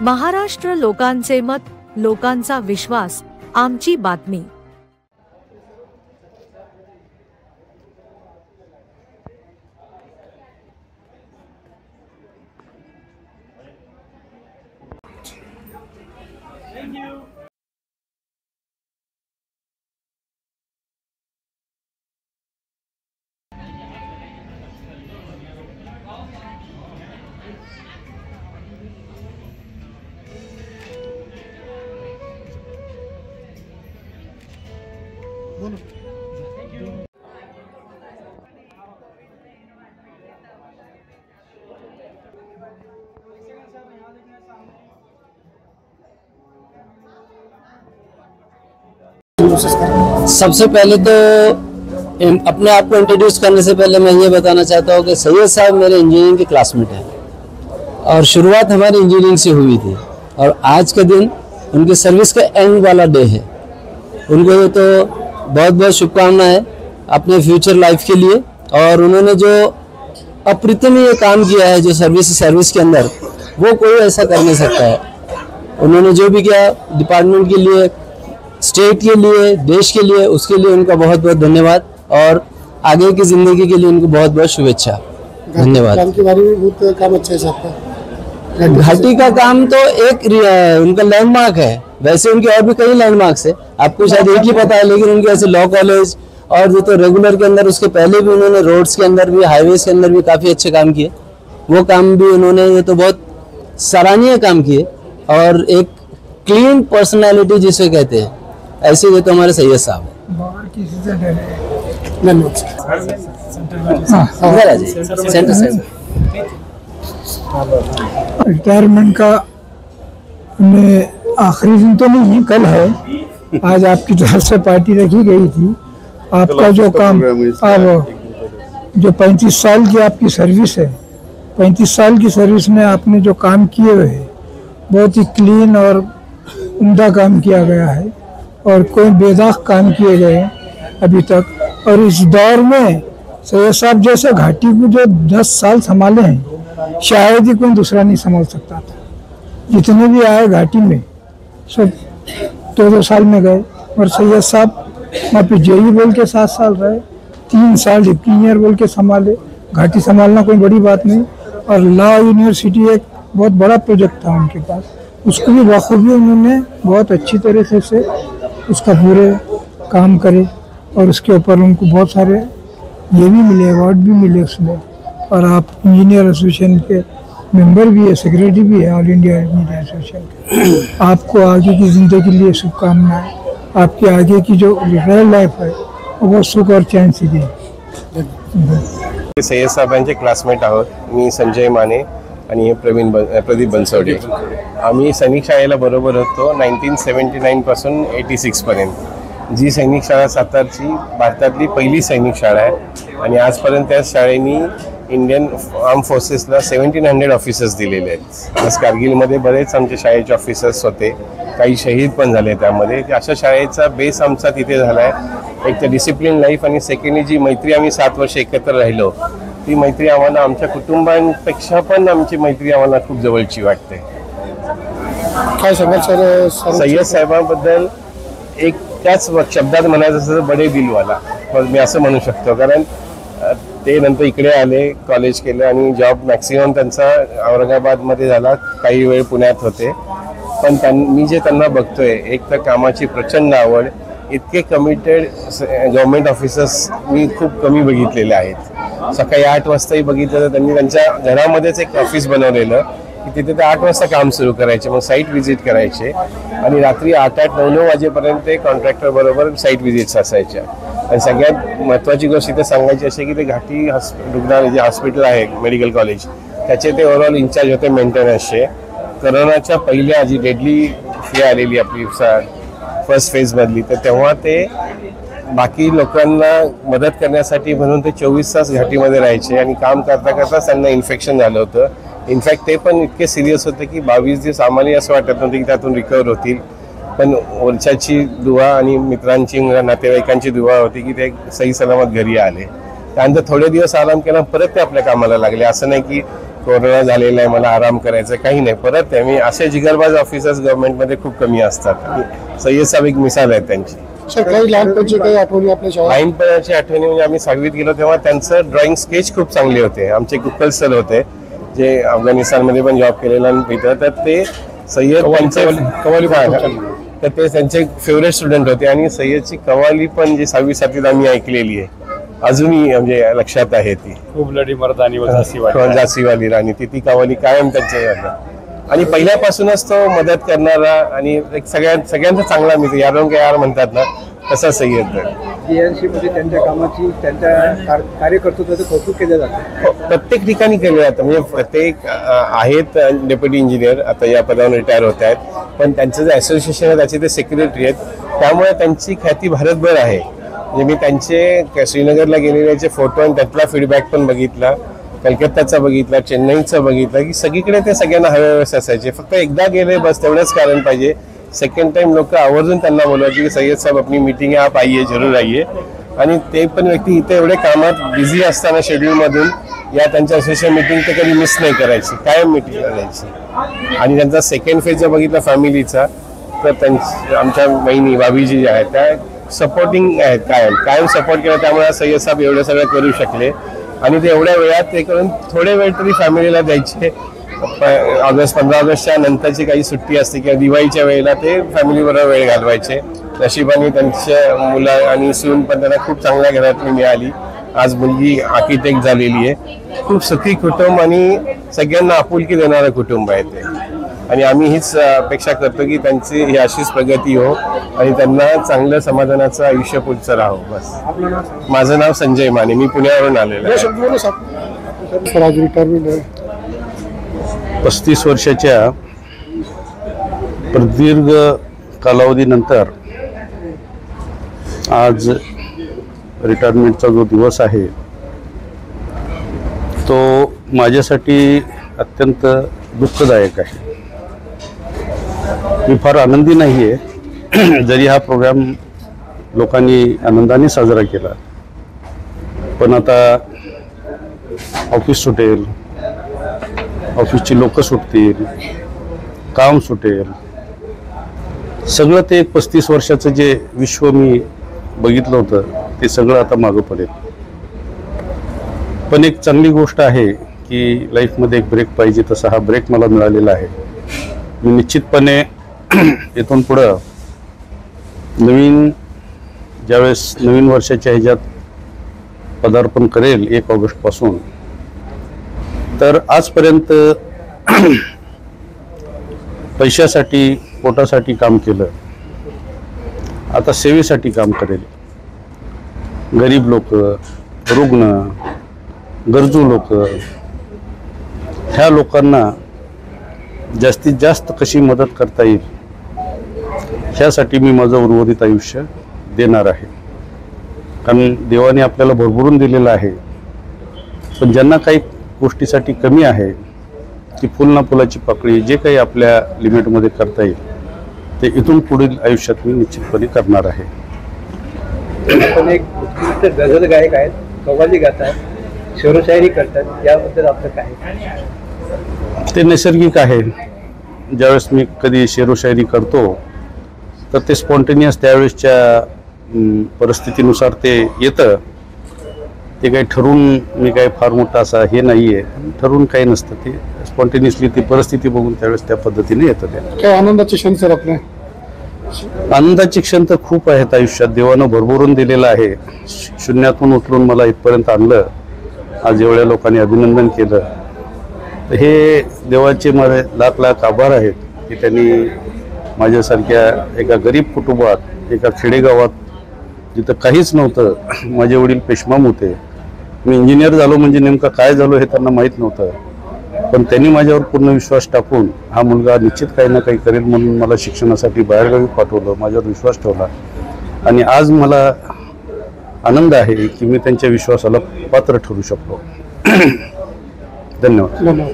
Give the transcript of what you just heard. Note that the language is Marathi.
महाराष्ट्र लोकांचे मत, लोकांचा विश्वास, आमची बातमी। सबसे पहले तो अपने आप को इंट्रोड्यूस करने से पहले मैं ये बताना चाहता हूँ कि सैयद साहब मेरे इंजीनियरिंग के क्लासमेट हैं और शुरुआत हमारी इंजीनियरिंग से हुई थी और आज के दिन उनकी सर्विस का एंड वाला डे है। उनको तो बहुत बहुत शुभकामनाएं अपने फ्यूचर लाइफ के लिए। और उन्होंने जो अप्रतिम ये काम किया है जो सर्विस के अंदर, वो कोई ऐसा कर नहीं सकता है। उन्होंने जो भी किया डिपार्टमेंट के लिए, स्टेट के लिए, देश के लिए, उसके लिए उनका बहुत बहुत धन्यवाद और आगे की जिंदगी के लिए उनको बहुत बहुत शुभेच्छा। धन्यवाद। काम के बारे में बहुत काम अच्छा है आपका। घाटी का काम तो एक उनका लैंडमार्क है, वैसे उनके और भी कई लैंडमार्क्स है, आपको शायद एक ही पता है, लेकिन उनके ऐसे लॉ कॉलेज और जो तो रेगुलर के अंदर, उसके पहले भी उन्होंने रोड्स के अंदर भी, हाईवेज के अंदर भी काफ़ी अच्छे काम किए। वो काम भी उन्होंने तो बहुत सराहनीय काम किए और एक क्लीन पर्सनैलिटी जिसे कहते हैं, ऐसे ये तो हमारे सैयद साहब हैं। रिटायरमेंट का आखिरी दिन तो नहीं है, कल है। आज आपकी तरफ से पार्टी रखी गई थी। आपका जो काम, अब जो 35 साल की आपकी सर्विस है, 35 साल की सर्विस में आपने जो काम किए हुए हैं, बहुत ही क्लीन और उम्दा काम किया गया है और कोई बेदाग काम किए गए अभी तक। और इस दौर में सैयद साहब जैसे घाटी को जो 10 साल संभाले हैं, शायद ही कोई दूसरा नहीं संभाल सकता था। जितने भी आए घाटी में सब 2-2 साल में गए और सैयद साहब वहाँ पे जेई बोल के 7 साल रहे, 3 साल डिप्टी इंजीनियर बोल के संभाले। घाटी संभालना कोई बड़ी बात नहीं। और लॉ यूनिवर्सिटी एक बहुत बड़ा प्रोजेक्ट था उनके पास, उसको भी बखूबी उन्होंने बहुत अच्छी तरीके से उसका पूरे काम करे और उसके ऊपर उनको बहुत सारे ये भी मिले, अवार्ड भी मिले उसमें। और आप इंजीनियर एसोसिएशन के मेंबर भी है, सेक्रेटरी भी है ऑल इंडिया इंजीनियर एसोसिएशन के। आपको आगे की ज़िंदगी के लिए शुभकामनाएं। आपकी आगे की जो रिटायर लाइफ है वो बहुत सुख और चैन से दे। सैयद साहेबांचे क्लासमेट आहोत, मी संजय माने आणि हे प्रदीप बनसोडे। आम्ही सैनिक शाळेला बरोबर होतो 1979 पासून 86 पर्यंत। जी सैनिक शाळा सातारची भारतातली पहिली सैनिक शाळा आहे आणि आजपर्यंत त्या शाळेनी इंडियन आर्म फोर्सेसला 1700 ऑफिसर्स दिलेले आहेत। आज कारगिलमध्ये बरेच आमच्या शाळेचे ऑफिसर्स होते, काही शहीद पण झाले त्यामध्ये। अशा शाळेचा बेस आमचा तिथे झाला आहे। एक तर डिसिप्लिन लाईफ आणि सेकंडली जी मैत्री आम्ही 7 वर्ष एकत्र राहिलो, ती मैत्री आम्हाला आमच्या कुटुंबांपेक्षा पण आमची मैत्री आम्हाला खूप जवळची वाटते। काय सांगाल सर सैयद साहेबांबद्दल एक त्याच शब्दात म्हणायचं असं बडे दिलवाला मी असं म्हणू शकतो, कारण ते नंतर इकडे आले, कॉलेज केलं आणि जॉब मॅक्सिमम त्यांचा औरंगाबादमध्ये झाला, काही वेळ पुण्यात होते। पण मी जे त्यांना बघतोय, एक तर कामाची प्रचंड आवड, इतके कमिटेड गव्हर्नमेंट ऑफिसर्स मी खूप कमी बघितलेले आहेत। सकाळी 8 वाजताही बघितलं तर त्यांनी त्यांच्या घरामध्येच एक ऑफिस बनवलेलं की तिथे ते 8 वाजता काम सुरू करायचे, मग साईट व्हिजिट करायचे आणि रात्री 8-8, 9-9 वाजेपर्यंत ते कॉन्ट्रॅक्टर बरोबर साईट व्हिजिट्स असायच्या। आणि सगळ्यात महत्त्वाची गोष्ट इथे सांगायची अशी की ते घाटी रुग्णालय जे हॉस्पिटल आहे, मेडिकल कॉलेज, त्याचे ते ओव्हरऑल इन्चार्ज होते मेंटेनन्सचे। कोरोनाच्या पहिल्या जी डेडली हे आलेली आपली फर्स्ट फेजमधली, तर तेव्हा ते बाकी लोकांना मदत करण्यासाठी म्हणून ते 24 तास घाटीमध्ये राहायचे आणि काम करता करता त्यांना इन्फेक्शन झालं होतं। इनफॅक्ट ते पण इतके सिरियस होते की 22 दिवस आम्हाला असं वाटत नव्हतं की त्यातून रिकवर होतील, पण वर्षाची दुवा आणि मित्रांची नातेवाईकांची दुवा होती की ते सही सलामत घरी आले। त्यानंतर थोडे दिवस आराम केला, परत ते आपल्या कामाला लागले। असं नाही की कोरोना झालेला आहे मला आराम करायचा काही नाही, परत आहे. मी असे जिगरबाज ऑफिसर्स गव्हर्नमेंटमध्ये खूप कमी असतात. सय्यद साहेब एक मिसाल आहे त्यांची. काही लहानपणची काही आठवणी आपल्या शाळेत? लहानपणाची आठवणी म्हणजे आम्ही 6वीत गेलो तेव्हा त्यांचं ड्रॉइंग स्केच खूप चांगले होते. आमचे गुक्कल सर होते जे अफगाणिस्तानमध्ये पण जॉब केलेला तर ते सय्यद तर ते त्यांचे फेवरेट स्टुडंट होते. आणि सय्यदची कवाली पण जी 6वी 7वीत आम्ही ऐकलेली आहे अजूनही म्हणजे लक्षात आहे. ती खूप लढी मर्दानी जासीवाली राणी ती कवाली कायम त्यांच्या. आणि पहिल्यापासूनच तो मदत करणारा आणि एक सगळ्यांचा चांगला मित्र यारों के यार म्हणतात ना तसा सय्यद. मध्ये त्यांच्या कामाची त्यांच्या कार्यकर्तृत्वाचं कौतुक केलं जातं. प्रत्येक ठिकाणी केलं जातं. म्हणजे प्रत्येक आहेत डेप्युटी इंजिनियर आता या पदावर रिटायर होत आहेत, पण त्यांचं जे असोसिएशन आहे त्याचे ते सेक्रेटरी आहेत, त्यामुळे त्यांची ख्याती भारतभर आहे. म्हणजे मी त्यांचे श्रीनगरला गेलेल्याचे फोटो आणि त्यातला फीडबॅक पण बघितला, कलकत्ताचा बघितला, चेन्नईचा बघितला की सगळीकडे ते सगळ्यांना हवे असायचे. फक्त एकदा गेले बस तेवढंच कारण पाहिजे. सेकंड टाइम लोक आवर्जून त्यांना बोलवायचे की सय्यद साहेब अपनी मीटिंग आहे, आप आइए, जरूर आइए. आणि ते पण व्यक्ती इथे एवढे कामात बिझी असताना शेड्यूलमधून या त्यांच्या असोसिएशन मीटिंग ते कधी मिस नाही करायची, कायम मीटिंग करायची. आणि त्यांचा सेकंड फेज जर बघितला फॅमिलीचा तर आमच्या बहिणी भाभीजी ज्या आहेत त्या सपोर्टिंग आहेत, कायम सपोर्ट केला. त्यामुळे सय्यद साहेब एवढं सगळं करू शकले. आणि ते एवढ्या वेळात ते करून थोडे वेळ तरी फॅमिलीला द्यायचे. 15 ऑगस्टच्या नंतरची काही सुट्टी असते किंवा दिवाळीच्या वेळेला ते फॅमिलीबरोबर वेळ घालवायचे. नशिबाने त्यांच्या मुलं आणि सून पण त्यांना खूप चांगल्या घरातली मिळाली. आज मुलगी आर्किटेक्ट झालेली आहे. खूप सुखी कुटुंब आणि सगळ्यांना आपुलकी देणारं कुटुंब आहे ते. आणि आम्ही हीच अपेक्षा करतो की त्यांची ही अशीच प्रगती हो आणि त्यांना चांगलं समाधानाचं आयुष्य पुढचं राहो. बस. माझं नाव संजय माने, मी पुण्यावरून आलेलो आहे. 35 वर्षाच्या प्रदीर्घ कालावधीनंतर आज रिटायरमेंटचा जो दिवस आहे तो माझ्यासाठी अत्यंत दुःखदायक आहे. मी फार आनंदी नाही आहे जरी हा प्रोग्राम लोकांनी आनंदाने साजरा केला, पण आता ऑफिस सुटेल, ऑफिसची लोक सुटतील, काम सुटेल, सगळं ते 35 वर्षाचं जे विश्व मी बघितलं होतं ते सगळं आता मागं पडेल. पण एक चांगली गोष्ट आहे की लाईफमध्ये एक ब्रेक पाहिजे, तसा हा ब्रेक मला मिळालेला आहे. मी निश्चितपणे इथून पुढं ज्यावेळेस नवीन वर्षाच्या ह्याच्यात पदार्पण करेल 1 ऑगस्टपासून, तर आजपर्यंत पैशासाठी पोटासाठी काम केलं, आता सेवेसाठी काम करेल. गरीब लोक, रुग्ण, गरजू लोक, ह्या लोकांना जास्तीत जास्त कशी मदत करता येईल ह्यासाठी मी माझं उर्वरित आयुष्य देणार आहे. कारण देवाने आपल्याला भरभरून दिलेलं आहे, पण ज्यांना काही गोष्टीसाठी कमी आहे ती फुल ना फुलाची पाकळी जे काही आपल्या लिमिटमध्ये करता येईल ते इथून पुढील आयुष्यात मी निश्चितपणे करणार आहे. आपण एक उत्कृष्ट गझल गायक आहेत, कव्वाली गातात, शेरोशायरी करतात, याबद्दल आपलं काय? ते नैसर्गिक आहे. ज्यावेळेस मी कधी शेरोशायरी करतो तर ते स्पॉन्टेनियस त्यावेळेसच्या परिस्थितीनुसार ते येतं. ते काही ठरवून मी काही फार मोठा असा हे नाही आहे, ठरवून काही नसतं. ते स्पॉन्टेनियसली ती परिस्थिती बघून त्यावेळेस त्या पद्धतीने येतं. ते काय आनंदाचे क्षण सर आपले? आनंदाचे क्षण तर खूप आहेत आयुष्यात. देवानं भरभरून दिलेलं आहे. शून्यातून उचलून मला इथपर्यंत आणलं. आज एवढ्या लोकांनी अभिनंदन केलं. हे देवाचे माझे लाख लाख आभार आहेत की त्यांनी माझ्यासारख्या एका गरीब कुटुंबात, एका खेडेगावात जिथं काहीच नव्हतं, माझे वडील पेशमाम होते. मी इंजिनियर झालो म्हणजे नेमकं काय झालो हे त्यांना माहीत नव्हतं, पण त्यांनी माझ्यावर पूर्ण विश्वास टाकून हा मुलगा निश्चित काही ना काही करेल म्हणून मला शिक्षणासाठी बाहेरगावी पाठवलं, माझ्यावर विश्वास ठेवला. आणि आज मला आनंद आहे की मी त्यांच्या विश्वासाला पात्र ठरू शकलो. धन्यवाद.